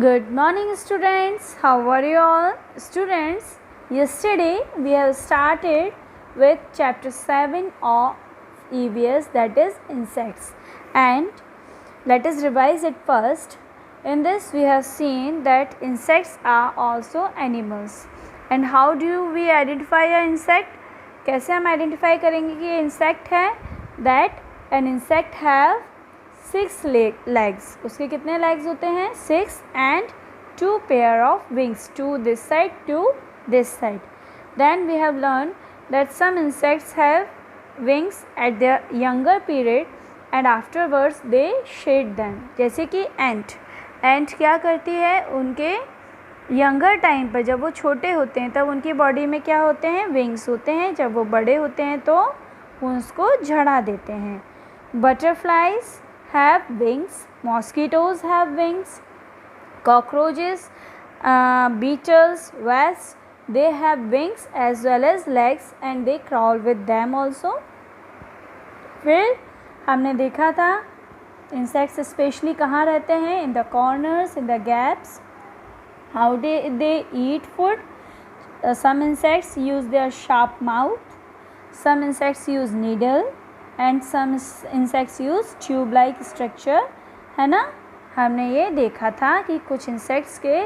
Good morning, students. How are you all? Students, yesterday we have started with chapter 7 of EVS, that is insects, and let us revise it first. In this we have seen that insects are also animals. And how do we identify an insect? कैसे हम identify करेंगे कि ये insect है? That an insect have 6 legs. उसके कितने legs होते हैं? 6 and 2 pair of wings, 2 this side, 2 this side. Then we have learned that some insects have wings at their younger period and afterwards they shed them. जैसे कि ant क्या करती है? उनके यंगर टाइम पर जब वो छोटे होते हैं तब उनकी बॉडी में क्या होते हैं? विंग्स होते हैं. जब वो बड़े होते हैं तो वो उसको झड़ा देते हैं. Butterflies have wings, mosquitoes have wings, cockroaches, beetles, wasps, they have wings as well as legs and they crawl with them also. फिर हमने देखा था insects स्पेशली कहाँ रहते हैं? in the corners, in the gaps. How they eat food? Some insects use their sharp mouth, some insects use needle and some insects use tube like structure, है ना. हमने ये देखा था कि कुछ insects के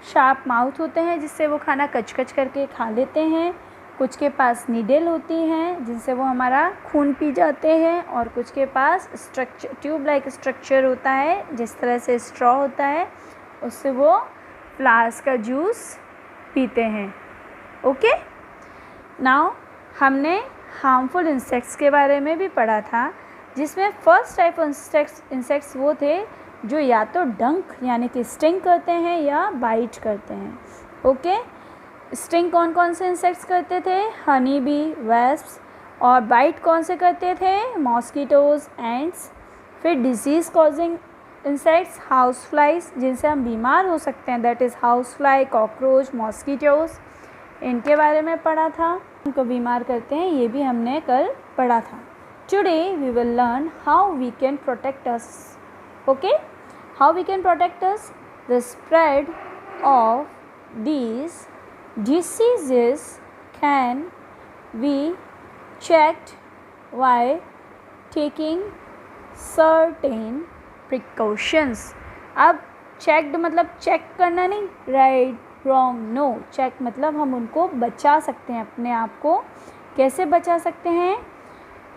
sharp mouth होते हैं जिससे वो खाना कच कच करके खा लेते हैं, कुछ के पास needle होती हैं जिनसे वो हमारा खून पी जाते हैं, और कुछ के पास structure tube like structure होता है जिस तरह से straw होता है, उससे वो फ्लावर्स का जूस पीते हैं. ओके. नाउ हमने हार्मफुल इंसेक्ट्स के बारे में भी पढ़ा था, जिसमें फर्स्ट टाइप ऑफ इंसेक्ट्स वो थे जो या तो डंक यानी कि स्टिंग करते हैं या बाइट करते हैं. ओके. स्टिंग कौन कौन से इंसेक्ट्स करते थे? Honey bee, wasps. और बाइट कौन से करते थे? Mosquitoes, ants. फिर disease causing insects, house flies, जिनसे हम बीमार हो सकते हैं, that is house fly, cockroach, mosquitoes. इनके बारे में पढ़ा था. उनको बीमार करते हैं, ये भी हमने कल पढ़ा था. Today we will learn how we can protect us. Okay. How we can protect us? The spread of these diseases can be checked while taking certain precautions. अब checked मतलब चेक करना नहीं, right, wrong, no. check मतलब हम उनको बचा सकते हैं, अपने आप को कैसे बचा सकते हैं?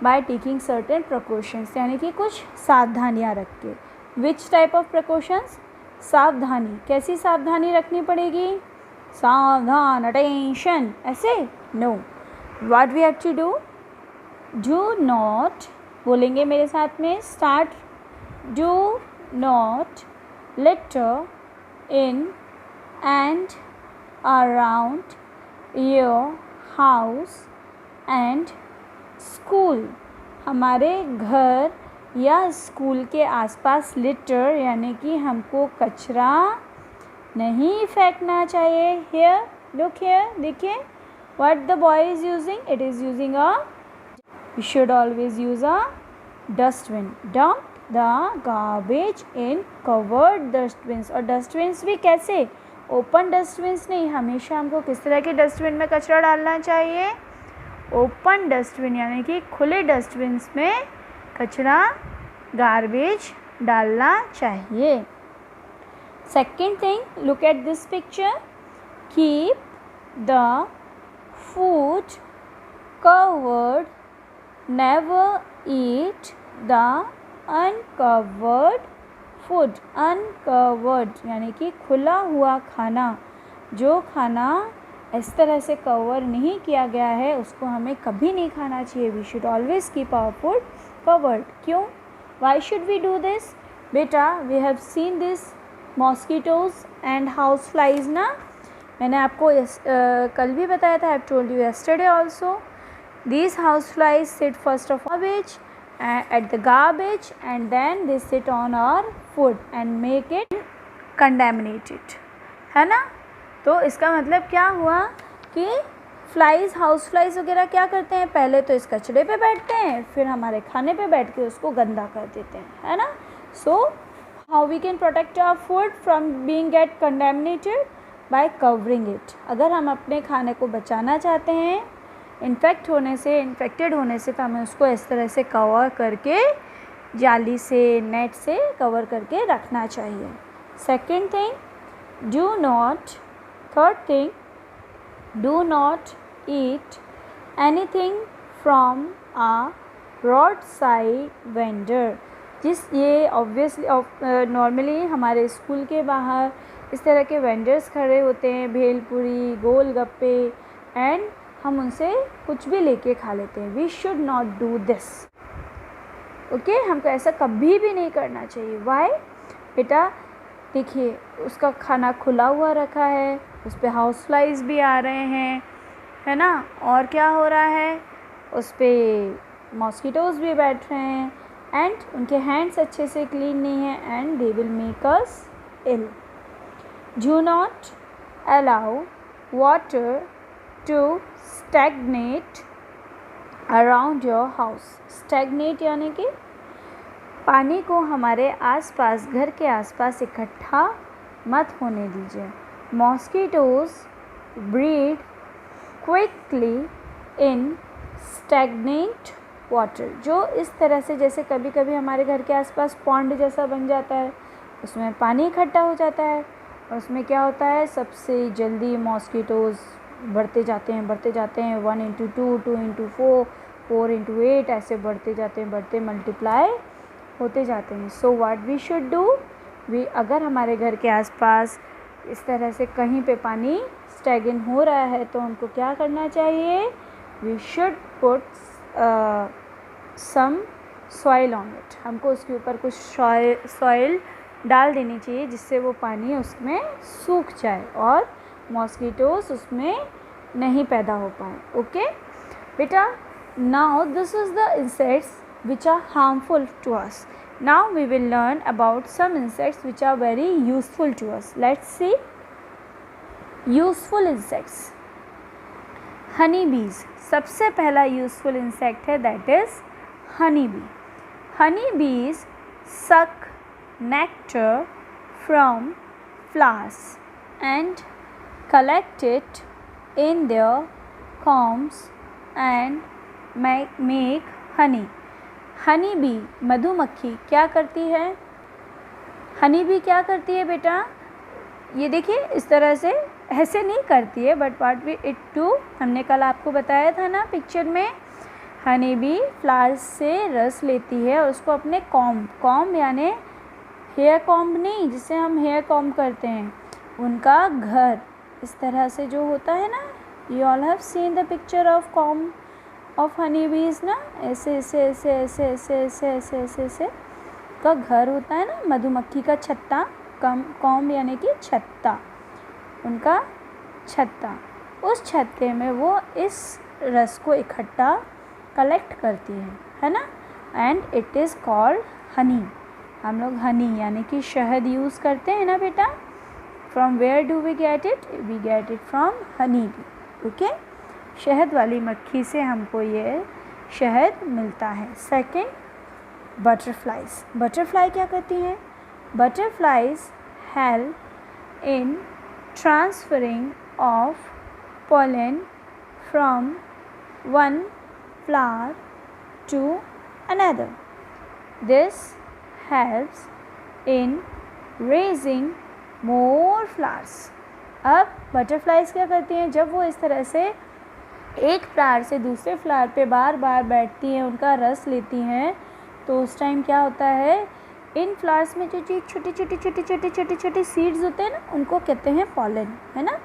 by taking certain precautions, यानी कि कुछ सावधानियाँ रख के. which type of precautions? सावधानी. कैसी सावधानी रखनी पड़ेगी? सावधान, अटेंशन, ऐसे? No. What we have to do? Do not, बोलेंगे मेरे साथ में, start. Do not litter in and around your house and school. हमारे घर या स्कूल के आसपास लिटर यानी कि हमको कचरा नहीं फेंकना चाहिए. हेयर, लुक हेयर, देखिए what the boy is using. It is using we should always use a dustbin. Dump the garbage in covered dustbins. और डस्टबिन्स भी कैसे? ओपन डस्टबिन्स नहीं. हमेशा हमको किस तरह के डस्टबिन में कचरा डालना चाहिए? ओपन डस्टबिन यानी कि खुले डस्टबिन्स में कचरा, गार्बेज डालना चाहिए. Second thing, look at this picture. Keep the food covered. Never eat the uncovered food. Uncovered यानी कि खुला हुआ खाना. जो खाना इस तरह से कवर नहीं किया गया है उसको हमें कभी नहीं खाना चाहिए. We should always keep our food covered. क्यों? Why should we do this? बेटा, we have seen this mosquitoes and house flies ना. मैंने आपको कल भी बताया था. I have told you yesterday also. These house flies sit first of garbage at the garbage and then they sit on our food and make it contaminated, है ना. तो इसका मतलब क्या हुआ कि फ्लाइज, हाउस फ्लाइज वगैरह क्या करते हैं? पहले तो इस कचरे पे बैठते हैं, फिर हमारे खाने पे बैठ के उसको गंदा कर देते हैं, है ना. So how we can protect our food from being get contaminated, by covering it. अगर हम अपने खाने को बचाना चाहते हैं इन्फेक्टेड होने से, तो हमें उसको इस तरह से कवर करके, जाली से, नेट से कवर करके रखना चाहिए। Second thing, third thing, do not eat anything from a road side vendor. ये ऑब्वियसली नॉर्मली हमारे स्कूल के बाहर इस तरह के वेंडर्स खड़े होते हैं, भेलपुरी, गोलगप्पे, एंड हम उनसे कुछ भी लेके खा लेते हैं। We should not do this, okay. हमको ऐसा कभी भी नहीं करना चाहिए। वाई बेटा, देखिए उसका खाना खुला हुआ रखा है, उस पर हाउस फ्लाइज भी आ रहे हैं, है ना, और क्या हो रहा है, उस पर मॉस्किटोज़ भी बैठ रहे हैं, एंड उनके हैंड्स अच्छे से क्लीन नहीं है, and they will make us ill. Do not allow water to stagnate around your house. Stagnate यानी कि पानी को हमारे आसपास, घर के आसपास इकट्ठा मत होने दीजिए। Mosquitoes breed quickly in stagnant water. जो इस तरह से, जैसे कभी कभी हमारे घर के आसपास पॉन्ड जैसा बन जाता है, उसमें पानी इकट्ठा हो जाता है, और उसमें क्या होता है, सबसे जल्दी मॉस्किटोज़ बढ़ते जाते हैं 1 into 2, 2 into 4, 4 into 8, ऐसे बढ़ते मल्टीप्लाई होते जाते हैं। So what we should do, अगर हमारे घर के आसपास इस तरह से कहीं पे पानी स्टैगन हो रहा है, तो हमको क्या करना चाहिए, we should put some soil on it. हमको उसके ऊपर कुछ सॉइल डाल देनी चाहिए, जिससे वो पानी उसमें सूख जाए और मॉस्किटोज़ उसमें नहीं पैदा हो पाए। ओके बेटा, now this is the insects which are harmful to us. Now we will learn about some insects which are very useful to us. Let's see useful insects. Honeybees, सबसे पहला useful insect है, that is honeybee. Honeybees suck nectar from flowers and collect it in their combs and make honey. Honey bee, मधुमक्खी क्या करती है, honey bee क्या करती है बेटा, ये देखिए इस तरह से, ऐसे नहीं करती है, but what we it do, हमने कल आपको बताया था ना पिक्चर में, हनी बी फ्लावर्स से रस लेती है और उसको अपने कॉम्ब यानी हेयर कॉम्ब नहीं, जिससे हम हेयर कॉम्ब करते हैं, उनका घर इस तरह से जो होता है ना, you all have seen the picture of comb of honey बीज ना, ऐसे ऐसे ऐसे ऐसे ऐसे ऐसे ऐसे ऐसे ऐसे का घर होता है ना, मधुमक्खी का छत्ता, कॉम्ब यानी कि छत्ता, उनका छत्ता, उस छत्ते में वो इस रस को इकट्ठा कलेक्ट करती है ना, and it is called Honey. हम लोग हनी यानी कि शहद यूज़ करते हैं ना बेटा, from where do we get it, we get it from honey bee. Okay, शहद वाली मक्खी से हमको ये शहद मिलता है। सेकेंड, बटरफ्लाइज, बटरफ्लाई क्या करती हैं, butterflies help in transferring of pollen from one flower to another. This helps in raising more flowers. अब बटरफ्लाइज क्या करती हैं, जब वो इस तरह से एक फ्लावर से दूसरे फ्लावर पे बार बार बैठती हैं, उनका रस लेती हैं, तो उस टाइम क्या होता है, इन फ्लावर्स में जो छोटी छोटी सीड्स होते हैं ना, उनको कहते हैं पॉलन, है ना।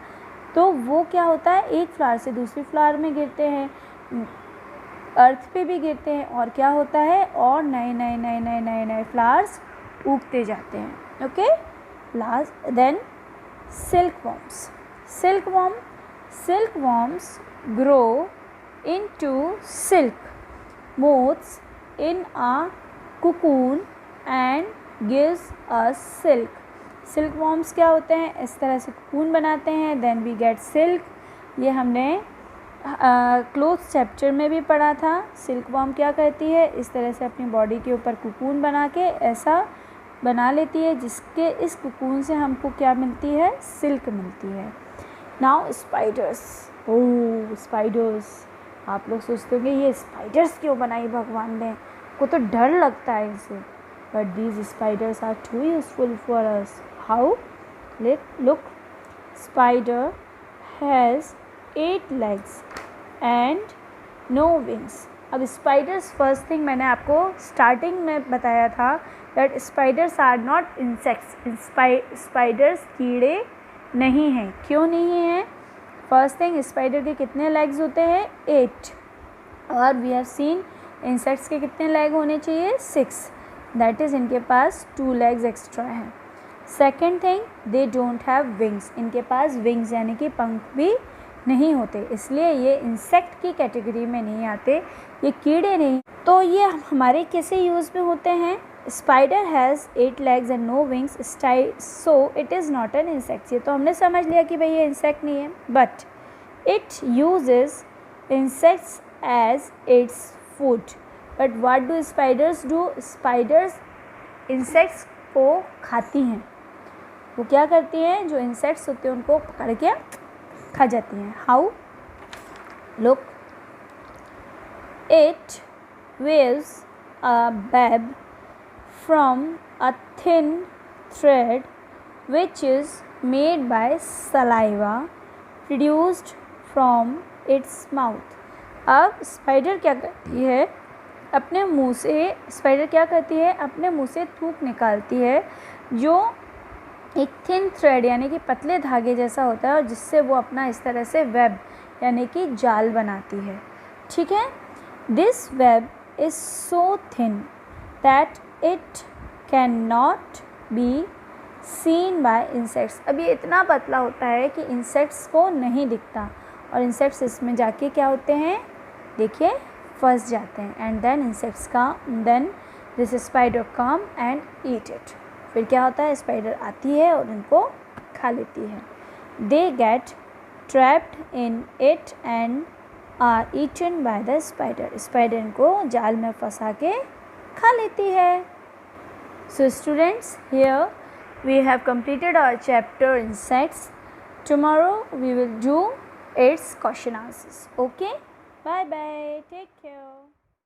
तो वो क्या होता है, एक फ्लावर से दूसरी फ्लावर में गिरते हैं, अर्थ पे भी गिरते हैं, और क्या होता है, और नए फ्लावर्स उगते जाते हैं। Okay, last then silkworms grow into silk moths in a cocoon and gives us silk. सिल्कवॉर्म्स क्या होते हैं, इस तरह से कोकून बनाते हैं, देन वी गेट सिल्क। ये हमने क्लोथ्स चैप्टर में भी पढ़ा था। सिल्कवॉर्म क्या करती है, इस तरह से अपनी बॉडी के ऊपर कोकून बना के ऐसा बना लेती है, जिसके इस कोकून से हमको क्या मिलती है, सिल्क मिलती है। नाउ स्पाइडर्स, ओह स्पाइडर्स, आप लोग सोचते होंगे ये स्पाइडर्स क्यों बनाई भगवान ने, को तो डर लगता है इनसे, but these spiders are too useful for us. How? Look, spider has 8 legs and no wings। अब स्पाइडर्स, फर्स्ट थिंग मैंने आपको स्टार्टिंग में बताया था that spiders are not insects. Spiders कीड़े नहीं हैं। क्यों नहीं हैं? फर्स्ट थिंग, स्पाइडर के कितने लेग्स होते हैं, 8, और वी हैव सीन इंसेक्ट्स के कितने लेग होने चाहिए, 6, दैट इज़ इनके पास 2 legs एक्स्ट्रा हैं। Second thing, they don't have wings, इनके पास विंग्स यानी कि पंख भी नहीं होते, इसलिए ये इंसेक्ट की कैटेगरी में नहीं आते, ये कीड़े नहीं। तो ये हमारे कैसे यूज़ में होते हैं, spider has 8 legs and no wings, so it is not an insect. ये तो हमने समझ लिया कि भाई ये इंसेक्ट नहीं है, but it uses insects as its food. But what do spiders do? Spiders insects को खाती हैं। वो क्या करती हैं, जो इंसेक्ट्स होते हैं उनको पकड़ के खा जाती हैं। How? Look, it weaves a web from a thin thread which is made by saliva produced from its mouth। अब स्पाइडर क्या करती है, अपने मुंह से, स्पाइडर क्या करती है, अपने मुंह से थूक निकालती है, जो एक थिन थ्रेड यानी कि पतले धागे जैसा होता है, और जिससे वो अपना इस तरह से वेब यानी कि जाल बनाती है। ठीक है, this web is so thin that it can not be seen bye insects. अब ये इतना पतला होता है कि इंसेक्ट्स को नहीं दिखता, और इंसेक्ट्स इसमें जाके क्या होते हैं, देखिए फंस जाते हैं, एंड देन इंसेक्ट्स का, then this spider come and eat it. फिर क्या होता है, स्पाइडर आती है और उनको खा लेती है। They get trapped in it and are eaten by the spider. Spider इनको जाल में फंसा के खा लेती है। So students, here we have completed our chapter insects. Tomorrow we will do its question answers. Okay, bye bye, take care.